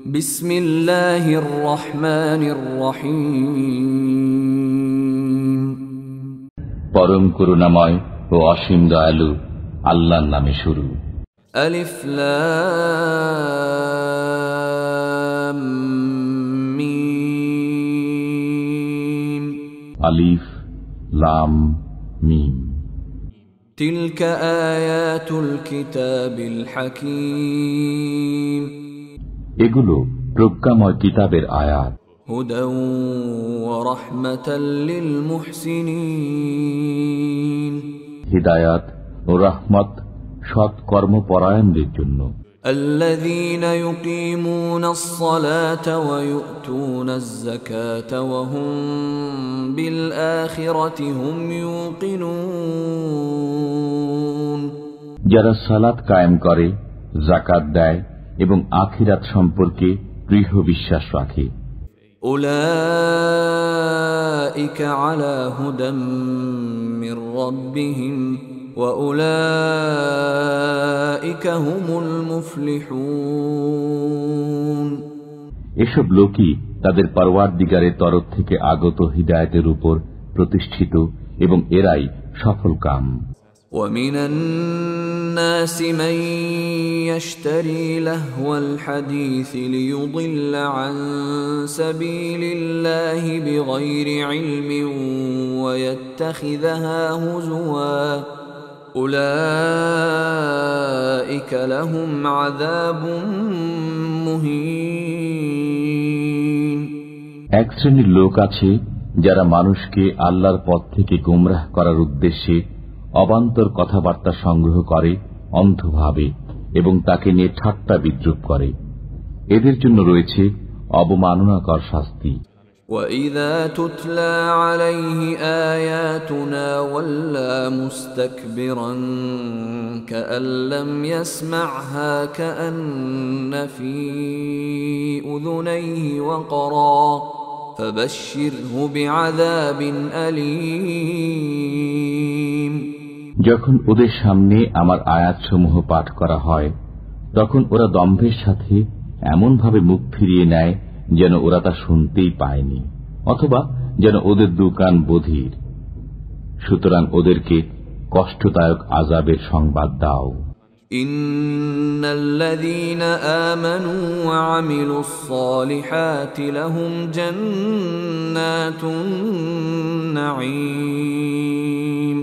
বিসমিল্লাহির রহমানির রহিম। পরম করুণাময় ও অসীম দয়ালু আল্লাহর নামে শুরু। আলিফ লাম মিম। আলিফ লাম মিম। তিলকা আয়াতুল কিতাবিল হাকীম। এগুলো প্রজ্ঞাময় কিতাবের আয়াত। হুদাও ওয়া রাহমাতাল লিল মুহসিনিন। হিদায়াত ও রাহমত সৎ কর্মপরায়ণদের জন্য। الذين يقيمون الصلاة ويؤتون الزكاة وهم بالآخرة هم يوقنون। যারা সালাত কায়েম করে, যাকাত দেয় এবং আখিরাত সম্পর্কে দৃঢ় বিশ্বাস রাখে। أولئك على هدى من ربهم وأولئك هم المفلحون। এসব লোকই তাদের পরওয়ারদিগারের তরফ থেকে আগত হিদায়াতের উপর প্রতিষ্ঠিত এবং এরাই সফলকাম। ومن الناس من يشتري لهو الحديث ليضل عن سبيل الله بغير علم ويتخذها هزوا أولئك لهم عذاب مهين। এক শ্রেণীর লোক আছে যারা মানুষকে আল্লাহর পথ থেকে গোমরাহ করার উদ্দেশ্যে অবান্তর কথাবার্তা সংগ্রহ করে অন্ধভাবে এবং তাকে নিয়ে ঠাট্টা বিদ্রুপ করে। এদের জন্য রয়েছে অবমাননাকর শাস্তি। وَإِذَا تُتْلَى عَلَيْهِ آيَاتُنَا وَلَّى مُسْتَكْبِرًا كَأَن لَّمْ يَسْمَعْهَا كَأَنَّ فِي أُذُنَيْهِ وَقْرًا فَبَشِّرْهُ بِعَذَابٍ أَلِيمٍ। যখন ওদের সামনে আমার আয়াতসমূহ পাঠ করা হয়, তখন ওরা দম্ভের সাথে এমনভাবে মুখ ফিরিয়ে নেয় যেন ওরা তা শুনতেই পায়নি, অথবা যেন ওদের দুকান বধির। সুতরাং ওদেরকে কষ্টদায়ক আযাবের সংবাদ দাও। ইন্নাল্লাযীনা আমানু ওয়া আমিলুস সালিহাতি লাহুম জান্নাতুন নাঈম।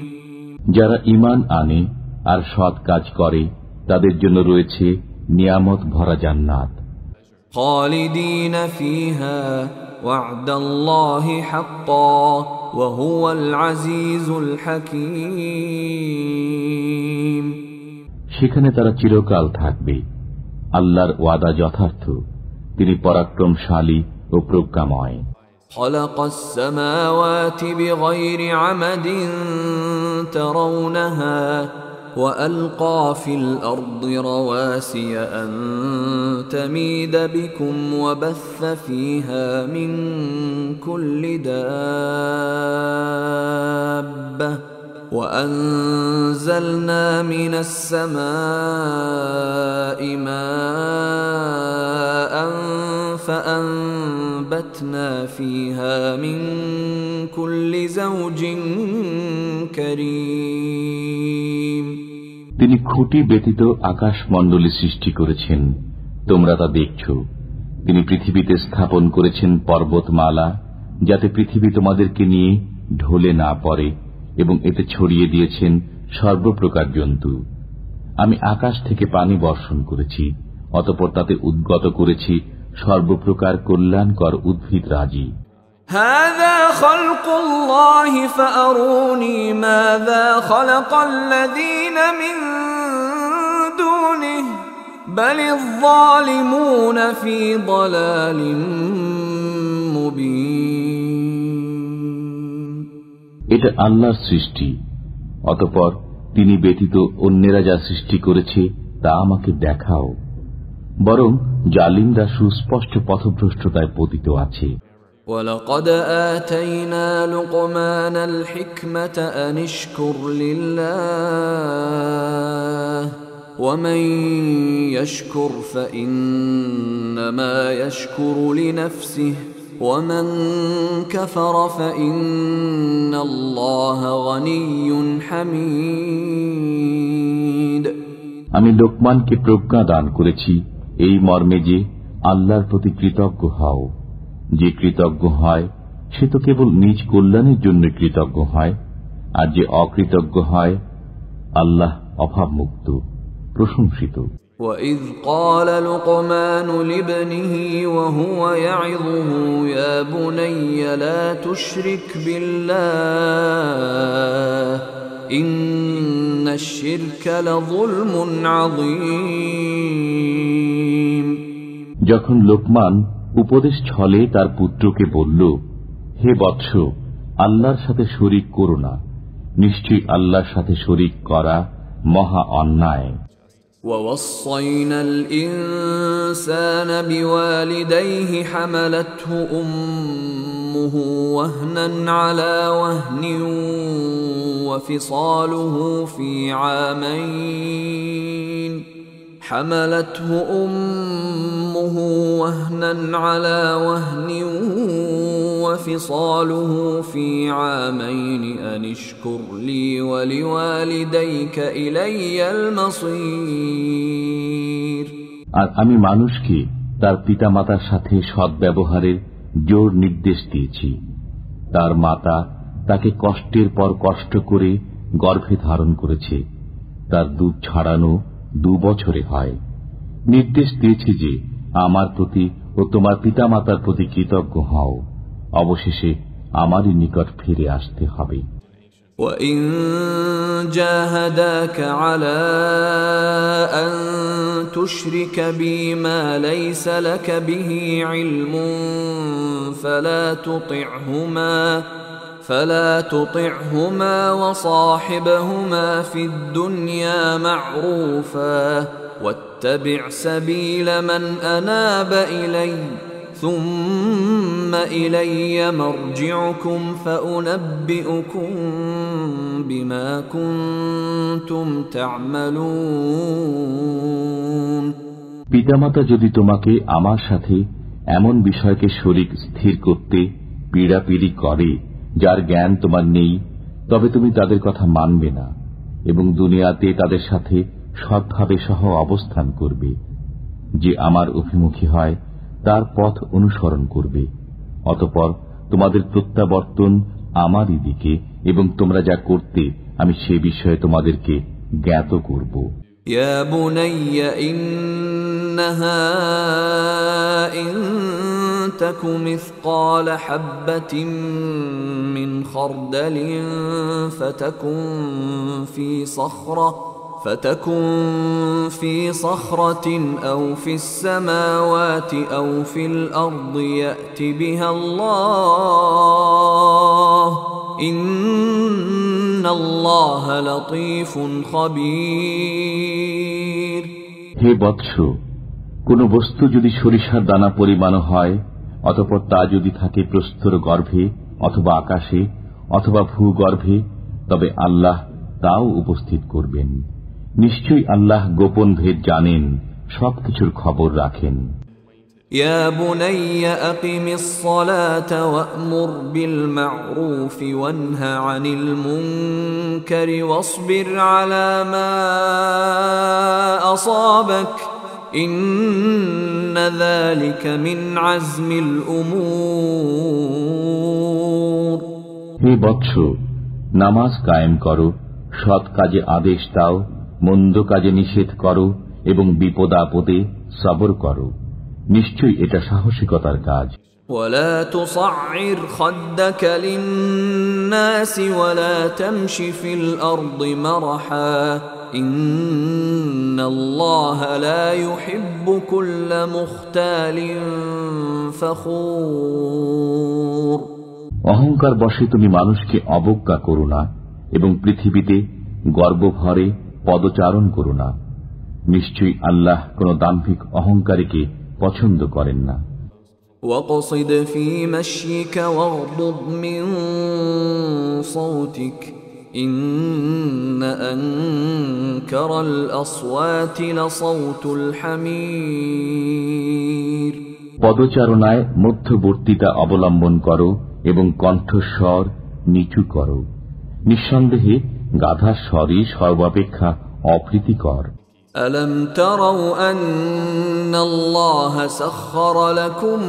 যারা ঈমান আনে আর সৎ কাজ করে তাদের জন্য রয়েছে নিয়ামত ভরা জান্নাত। খালিদিনা ফিহা ওয়া'দাল্লাহি হাক্কান ওয়া হুয়াল আজিজুল হাকীম। সেখানে তারা চিরকাল থাকবে। আল্লাহর ওয়াদা যথার্থ, তিনি পরাক্রমশালী ও প্রজ্ঞাময়। خلق السماوات بغير عمد ترونها وألقى في الأرض رواسي أن تميد بكم وبث فيها من كل دابة وأنزلنا من السماء ماء فأنبتنا فيها من كل زوج كريم। তিনি খুঁটি ব্যতীত আকাশমণ্ডলী সৃষ্টি করেছেন, তোমরা তা দেখছ। তিনি পৃথিবীতে স্থাপন করেছেন পর্বতমালা, যাতে পৃথিবী তোমাদেরকে নিয়ে ঢলে না পড়ে, এবং এতে ছড়িয়ে দিয়েছেন সর্বপ্রকার জন্তু। আমি আকাশ থেকে পানি বর্ষণ করেছি, অতঃপর তাতে উদ্গত করেছি সর্বপ্রকার কল্যাণকর উদ্ভিদ রাজি। হাযা খালকুল্লাহি ফাআরুনি মাযা খালাকাল্লাযীনা মিন দুনিহি বালিয যালিমুনা ফী যালালিম মুবিন। এটা আল্লাহর সৃষ্টি, অতঃপর তিনি ব্যতীত অন্যেরা যা সৃষ্টি করেছে তা আমাকে দেখাও। বরং জালিমরা সুস্পষ্ট পথভ্রষ্টতায় পতিত আছে। وَلَقَدْ آتَيْنَا لُقْمَانَ الْحِكْمَةَ أَنِ اشْكُرْ لِلَّهِ ومن يشكر فإنما يشكر لنفسه ومن كفر فإن الله غني حميد আমি লোকমানকে প্রজ্ঞা দান করেছি এই মর্মে যে আল্লাহর প্রতি কৃতজ্ঞ হও। যে কৃতজ্ঞ হয় সে তো কেবল নিজ কল্যাণের জন্য কৃতজ্ঞ হয়, আর যে অকৃতজ্ঞ হয় আল্লাহ অভাবমুক্ত, প্রশংসিত। وَإِذْ قَالَ لُقْمَانُ لِابْنِهِ وَهُوَ يَعِظُهُ يَا بُنَيَّ لَا تُشْرِكْ بِاللَّهِ إِنَّ الشِّرْكَ لَظُلْمٌ عَظِيمٌ যখন লোকমান উপদেশ ছলে তার পুত্রকে বলল, হে বৎস, আল্লাহর সাথে শরীক করো না, নিশ্চয়ই আল্লাহর সাথে শরীক করা মহা অন্যায়। وَوَصَّيْنَا الْإِنسَانَ بِوَالِدَيْهِ حَمَلَتْهُ أُمُّهُ وَهْنًا عَلَى وَهْنٍ وَفِصَالُهُ فِي عَامَيْنِ حملته أمه وهنا على وهن وفصاله في عامين أن اشكر لي ولوالديك إلي المصير আর আমি মানুষকে তার পিতামাতার সাথে সদ্ব্যবহারের জোর নির্দেশ দিয়েছি। তার মাতা তাকে কষ্টের পর কষ্ট করে গর্ভে ধারণ করেছে, তার দুধ ছাড়ানো 2 বছরে হয়। নির্দেশ দিয়েছি যে আমার প্রতি ও তোমার পিতামাতার প্রতি কৃতজ্ঞ হও, অবশেষে আমারই নিকট ফিরে আসতে হবে। وَإِن جَاهَدَاكَ عَلَى أَن تُشْرِكَ بِي مَا لَيْسَ لَكَ بِهِ عِلْمٌ فلا تطعهما وصاحبهما في الدنيا معروفا واتبع سبيل من أناب إلي ثم إلي مرجعكم فأنبئكم بما كنتم تعملون পিতামাতা যদি তোমাকে আমার সাথে এমন বিষয়কে শরীক স্থির করতে পীড়াপিড়ি করে যার জ্ঞান তোমার নেই, তবে তুমি তাদের কথা মানবে না এবং দুনিয়াতে তাদের সাথে সৎভাবে সহ অবস্থান করবে। যে আমার অভিমুখী হয় তার পথ অনুসরণ করবে, অতঃপর তোমাদের প্রত্যাবর্তন আমারই দিকে এবং তোমরা যা করতে আমি সে বিষয়ে তোমাদেরকে জ্ঞাত করব। ইয়া বুনাইয়া ইন্নাহা ইন তাকু মিসকাল হাববাতিন মিন খারদালিন فتكن في صخرة أو في السماوات أو في الأرض يأت بها الله إن الله لطيف خبير হে বৎস, কোন বস্তু যদি সরিষার দানা পরিমাণ হয়, অতঃপর তা যদি থাকে প্রস্তর গর্ভে অথবা আকাশে অথবা ভূগর্ভে, তবে আল্লাহ তাও উপস্থিত করবেন। নিশ্চয়ই আল্লাহ গোপন ভেদ জানেন, সবকিছুর খবর রাখেন। ইয়া বুনাইয়া আকিমিস সালাতা ওয়া'মুর বিল মা'রুফি ওয়ানহা আনিল মুনকারি ওয়াসবির আলা মা আসাবাক ইন্না যালিকা মিন আজমিল উমুর। হে বৎস, নামাজ কায়েম করো, সৎ কাজে আদেশ দাও, মন্দ কাজে নিষেধ করো এবং বিপদ আপদে সবর করো, নিশ্চয়ই এটা সাহসিকতার কাজ। ولا تصعر خدك للناس ولا تمش في الأرض مرحا إن الله لا يحب كل مختال فخور। অহংকার বশে তুমি মানুষকে অবজ্ঞা করো না এবং পৃথিবীতে গর্বভরে পদচারণ করো না, নিশ্চয়ই আল্লাহ কোন দাম্ভিক অহংকারীকে পছন্দ করেন না। وَاقْصِدْ فِي مَشْيِكَ وَاغْضُضْ مِنْ صَوْتِكَ إن أنكر الأصوات لصوت الحمير পদচারণায় মধ্যবর্তীতা অবলম্বন করো এবং কণ্ঠস্বর নিচু করো। নিঃসন্দেহে গাধার স্বরই সর্বাপেক্ষা অপ্রীতিকর। ألم تروا أن الله سخر لكم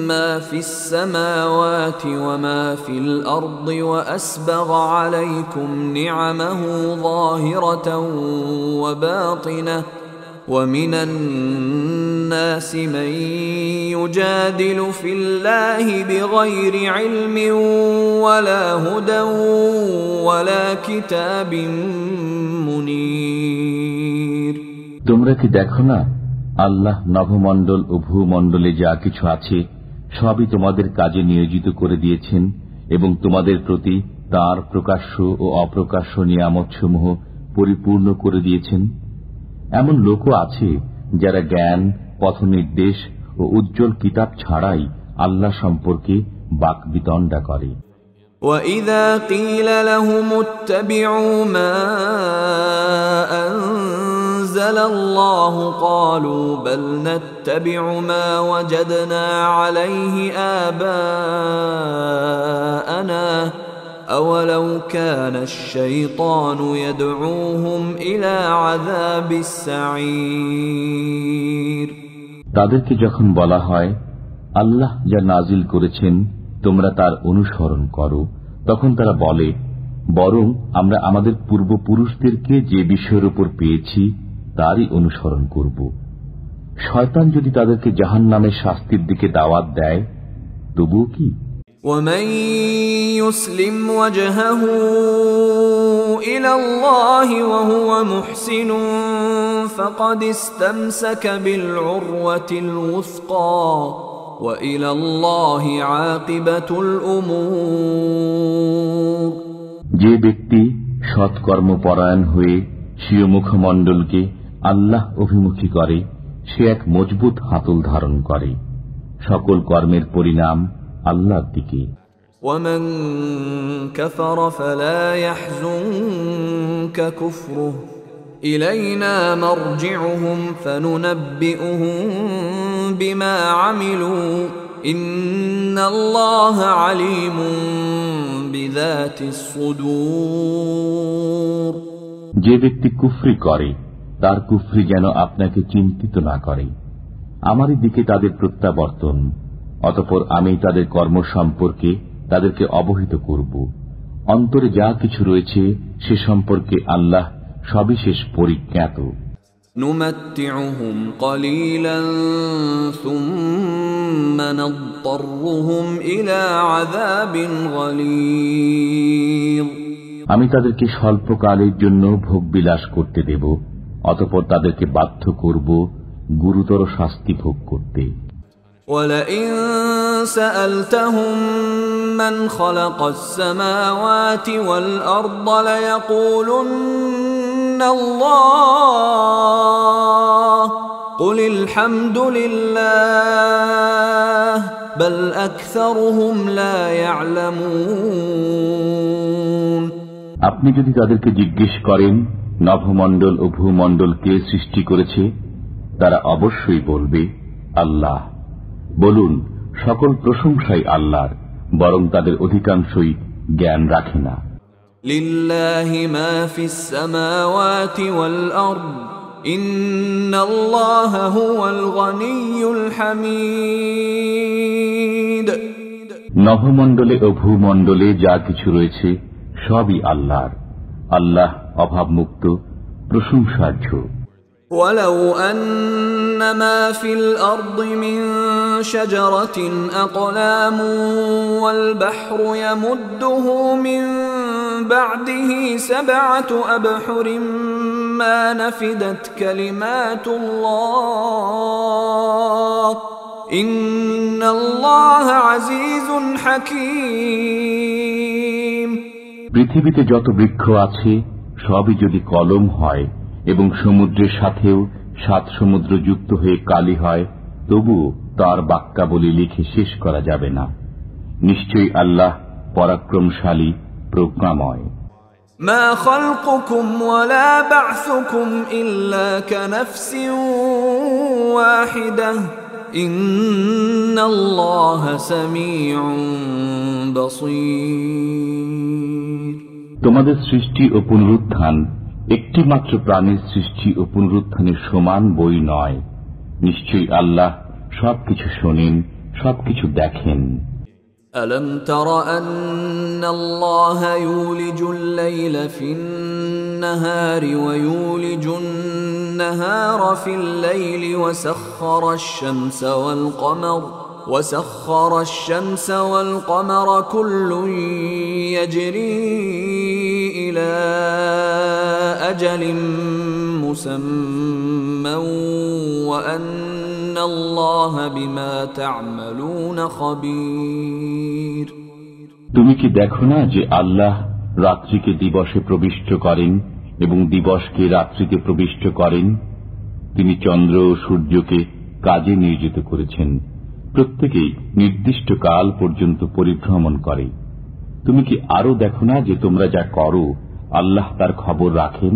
ما في السماوات وما في الأرض وأسبغ عليكم نعمه ظاهرة وباطنة ومن الناس من يجادل في الله بغير علم ولا هدى ولا كتاب منير তোমরা কি দেখো না, আল্লাহ নভমণ্ডল ও ভূমণ্ডলে যা কিছু আছে সবই তোমাদের কাজে নিয়োজিত করে দিয়েছেন এবং তোমাদের প্রতি তার প্রকাশ্য ও অপ্রকাশ্য নিয়ামতসমূহ পরিপূর্ণ করে দিয়েছেন। এমন লোকও আছে যারা জ্ঞান, পথনির্দেশ ও উজ্জ্বল কিতাব ছাড়াই আল্লাহ সম্পর্কে বাকবিতণ্ডা করে। وَإِذَا قِيلَ لَهُمُ اتَّبِعُوا مَا أَنزَلَ اللَّهُ قَالُوا بَلْ نَتَّبِعُ مَا وَجَدْنَا عَلَيْهِ آبَاءَنَا أَوَلَوْ كَانَ الشَّيْطَانُ يَدْعُوهُمْ إِلَى عَذَابِ السَّعِيرِ তাদেরকে যখন বলা হয়, আল্লাহ যা নাজিল করেছেন তোমরা তার অনুসরণ করো, তখন তারা বলে, বরং আমরা আমাদের পূর্বপুরুষদেরকে যে বিষয়ের উপর পেয়েছি তারই অনুসরণ করব। শয়তান যদি তাদেরকে জাহান্নামের শাস্তির দিকে দাওয়াত দেয়, তবুও কি? وَمَن يُسْلِمْ وَجْهَهُ إِلَى اللَّهِ وَهُوَ مُحْسِنٌ فَقَدِ اسْتَمْسَكَ بِالْعُرْوَةِ الْوُثْقَى وَإِلَى اللَّهِ عَاقِبَةُ الْأُمُورِ যে ব্যক্তি সৎকর্মপরায়ণ হয়ে স্বীয় মুখমণ্ডলকে আল্লাহ অভিমুখী করে, সে এক মজবুত হাতল ধারণ করে। সকল কর্মের পরিণাম আল্লাহর দিকে। وَمَن كَفَرَ فَلَا يَحْزُنكَ كُفْرُهُ إِلَيْنَا مَرْجِعُهُمْ فَنُنَبِّئُهُم بِمَا عَمِلُوا إِنَّ اللَّهَ عَلِيمٌ بِذَاتِ الصُّدُورِ যে ব্যক্তি কুফরি করে তার কুফরি যেন আপনাকে চিন্তিত না করে। আমারই দিকে তাদের প্রত্যাবর্তন, অতঃপর আমি তাদের কর্ম সম্পর্কে তাদেরকে অবহিত করব। অন্তরে যা কিছু রয়েছে সে সম্পর্কে আল্লাহ সবিশেষ পরিজ্ঞাত। نُمَتِّعُهُمْ قَلِيلًا ثُمَّ نَضْطَرُّهُمْ إِلَى عَذَابٍ غَلِيظٍ আমি তাদেরকে স্বল্পকালের জন্য ভোগ বিলাস করতে দেব, অতঃপর তাদেরকে বাধ্য করব গুরুতর শাস্তি ভোগ করতে। وَلَئِن سَأَلْتَهُم مَّنْ خَلَقَ السَّمَاوَاتِ وَالْأَرْضَ لَيَقُولُنَّ اللَّهُ قُلِ الْحَمْدُ لِلَّهِ بَلْ أَكْثَرُهُمْ لَا يَعْلَمُونَ আপনি যদি তাদেরকে জিজ্ঞেস করেন নভমণ্ডল ও ভূমণ্ডল কে সৃষ্টি করেছে, তারা অবশ্যই বলবে আল্লাহ। বলুন, সকল প্রশংসাই আল্লাহর, বরং তাদের অধিকাংশই জ্ঞান রাখে না। লিল্লাহি মা ফিস সামাওয়াতি ওয়াল আরদ ইন্নাল্লাহা হুয়াল গনিয়্যুল হামিদ। নভমণ্ডলে ও ভূমণ্ডলে যা কিছু রয়েছে সবই আল্লাহর। আল্লাহ অভাবমুক্ত, প্রশংসার্হ। ولو أن ما في الأرض من شجرة أقلام والبحر يمده من بعده 7 أبحر ما نفدت كلمات الله إن الله عزيز حكيم। পৃথিবীতে যত বৃক্ষ আছে সবই যদি কলম হয় এবং সমুদ্রের সাথেও 7 সমুদ্র যুক্ত হয়ে কালি হয়, তবু তার বাক্যাবলী লিখে শেষ করা যাবে না। নিশ্চয়ই আল্লাহ পরাক্রমশালী, প্রজ্ঞাময়। ما خلقكم ولا بعثكم إلا كنفس واحدة إن الله سميع بصير তোমাদের সৃষ্টি ও পুনরুত্থান একটি মাত্র প্রাণীর সৃষ্টি ও পুনরুত্থানের সমান বই নয়। নিশ্চয়ই আল্লাহ সবকিছু শোনেন, সবকিছু দেখেন। ألم تر أن الله يولج الليل في النهار ويولج النهار في الليل وسخر الشمس والقمر كل يجري إلى أجل مسمى وأن الله بما تعملون خبير তুমি কি দেখো না যে আল্লাহ রাত্রিকে দিবসে প্রবিষ্ট করেন এবং দিবসকে রাত্রিতে প্রবিষ্ট করেন? তিনি চন্দ্র ও সূর্যকে কাজে নিয়োজিত করেছেন, প্রত্যেকেই নির্দিষ্ট কাল পর্যন্ত পরিভ্রমণ করে। তুমি কি আরো দেখো না যে তোমরা যা করো আল্লাহ তার খবর রাখেন?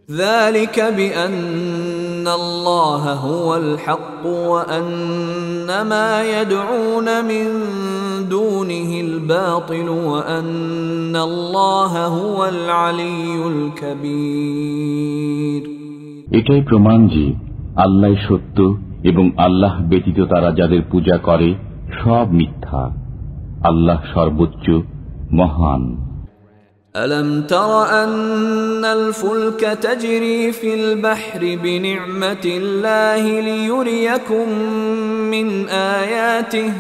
ذلك بأن الله هو الحق وأن ما يدعون من دونه الباطل وأن الله هو العلي الكبير এটাই প্রমাণ যে আল্লাহ সত্য এবং আল্লাহ ব্যতীত তারা যাদের পূজা করে সব মিথ্যা। আল্লাহ সর্বোচ্চ, মহান। ألم تر أن الفلك تجري في البحر بنعمة الله ليريكم من آياته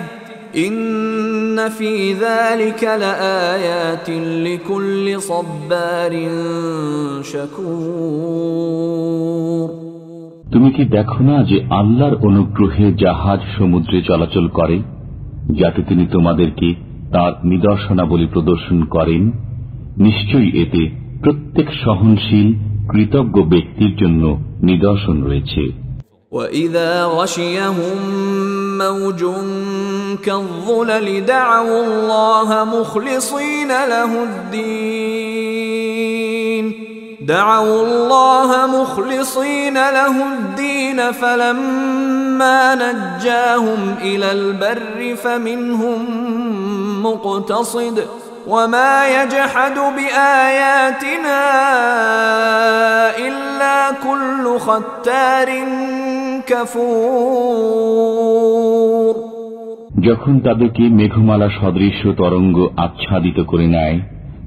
إن في ذلك لآيات لكل صبار شكور তুমি কি দেখো না যে আল্লাহর অনুগ্রহে জাহাজ সমুদ্রে চলাচল করে, যাতে তিনি তোমাদেরকে তার নিদর্শনাবলী প্রদর্শন করেন? নিশ্চয়ই এতে প্রত্যেক সহনশীল কৃতজ্ঞ ব্যক্তির জন্য নিদর্শন রয়েছে। وَإِذَا غَشِيَهُم مَّوْجٌ كَالظُّلَلِ دَعَوُا اللَّهَ مُخْلِصِينَ لَهُ الدِّينَ فَلَمَّا نَجَّاهُمْ إِلَى الْبَرِّ فَمِنْهُم مُّقْتَصِدٌ وَمَا يَجْحَدُ بِآيَاتِنَا إِلَّا كُلُّ خَتَّارٍ كَفُورٍ যখন তাদেরকে মেঘমালা সদৃশ্য তরঙ্গ আচ্ছাদিত করে নেয়,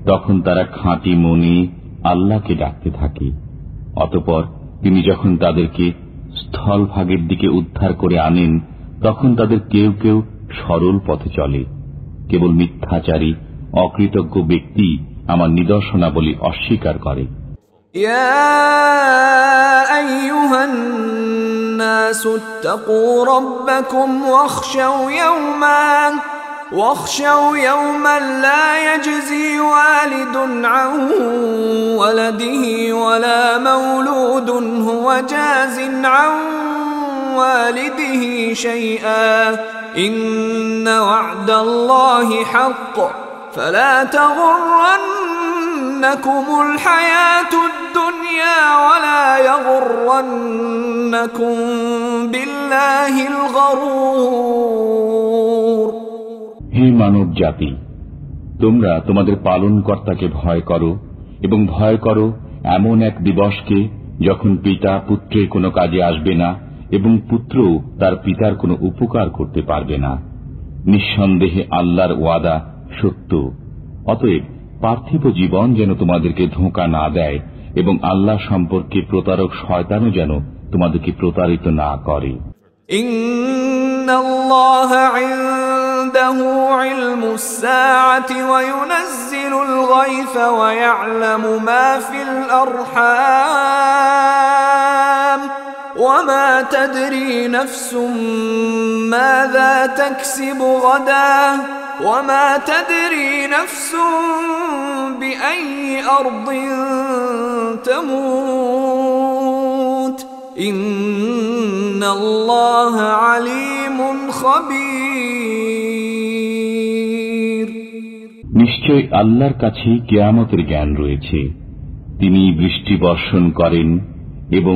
তখন তারা খাঁটি মনে আল্লাহকে ডাকতে থাকে। অতঃপর তিনি যখন তাদেরকে স্থলভাগের দিকে উদ্ধার করে আনেন, তখন তাদের কেউ কেউ সরল পথে চলে। কেবল মিথ্যাচারী অকৃতজ্ঞ ব্যক্তি আমার নিদর্শনাবলী অস্বীকার করে। ইয়া আইয়ুহান নাসু ইত্তাকু রাব্বাকুম واخشوا يوما لا يجزي والد عن ولده ولا مولود هو جاز عن والده شيئا إن وعد الله حق فلا تغرنكم الحياة الدنيا ولا يغرنكم بالله الغرور হে মানব জাতি, তোমরা তোমাদের পালনকর্তাকে ভয় করো এবং ভয় করো এমন এক দিবসকে যখন পিতা পুত্রের কোনো কাজে আসবে না এবং পুত্রও তার পিতার কোনো উপকার করতে পারবে না। নিঃসন্দেহে আল্লাহর ওয়াদা সত্য। অতএব পার্থিব জীবন যেন তোমাদেরকে ধোঁকা না দেয় এবং আল্লাহ সম্পর্কে প্রতারক শয়তানও যেন তোমাদেরকে প্রতারিত না করে। ইন্নাল্লাহা ইনদাহু ইলমুস সাআতি ওয়া ইউনাজ্জিলুল গায়থা ওয়া ইয়া'লামু মা ফিল আরহাম ওয়া মা তাদরি নাফসুম মাযা তাকসিবু গাদা ওয়া মা তাদরি নাফসুম বিআইয়ি আরদিন তামুত ইন্নাল্লাহা আলীমুন খাবীর। নিশ্চয় আল্লাহর কাছে কিয়ামতের জ্ঞান রয়েছে। তিনি বৃষ্টি বর্ষণ করেন এবং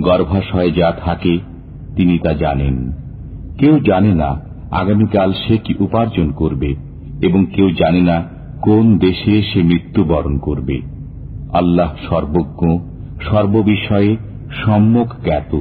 গর্ভাশয়ে যা থাকে তিনি তা জানেন। কেউ জানে না আগামীকাল সে কি উপার্জন করবে, এবং কেউ জানে না কোন দেশে সে মৃত্যুবরণ করবে। আল্লাহ সর্বজ্ঞ, সর্ববিষয়ে সম্যক জ্ঞাত।